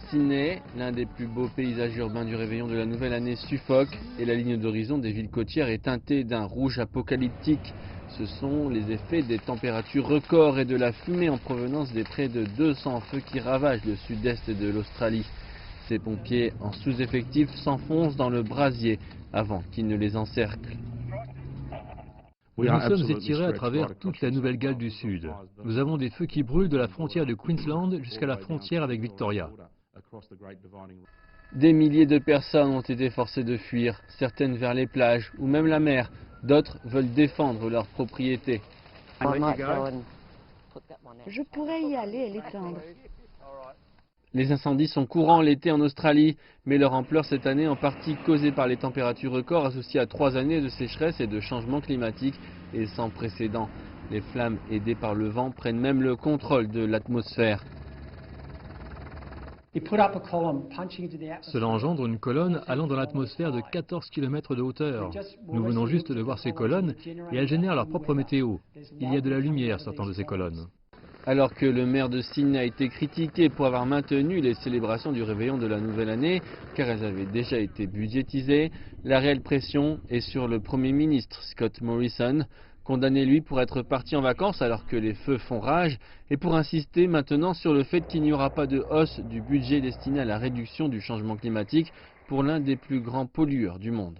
Sydney, l'un des plus beaux paysages urbains du réveillon de la nouvelle année, suffoque et la ligne d'horizon des villes côtières est teintée d'un rouge apocalyptique. Ce sont les effets des températures records et de la fumée en provenance des près de 200 feux qui ravagent le sud-est de l'Australie. Ces pompiers en sous-effectif s'enfoncent dans le brasier avant qu'il ne les encercle. Nous sommes étirés à travers toute la Nouvelle-Galles du Sud. Nous avons des feux qui brûlent de la frontière de Queensland jusqu'à la frontière avec Victoria. Des milliers de personnes ont été forcées de fuir, certaines vers les plages ou même la mer. D'autres veulent défendre leurs propriétés. Je pourrais y aller et l'éteindre. Les incendies sont courants l'été en Australie, mais leur ampleur cette année en partie causée par les températures records associées à 3 années de sécheresse et de changement climatique est sans précédent. Les flammes aidées par le vent prennent même le contrôle de l'atmosphère. Cela engendre une colonne allant dans l'atmosphère de 14 km de hauteur. Nous venons juste de voir ces colonnes et elles génèrent leur propre météo. Il y a de la lumière sortant de ces colonnes. Alors que le maire de Sydney a été critiqué pour avoir maintenu les célébrations du réveillon de la nouvelle année, car elles avaient déjà été budgétisées, la réelle pression est sur le Premier ministre Scott Morrison, condamné lui pour être parti en vacances alors que les feux font rage, et pour insister maintenant sur le fait qu'il n'y aura pas de hausse du budget destiné à la réduction du changement climatique pour l'un des plus grands pollueurs du monde.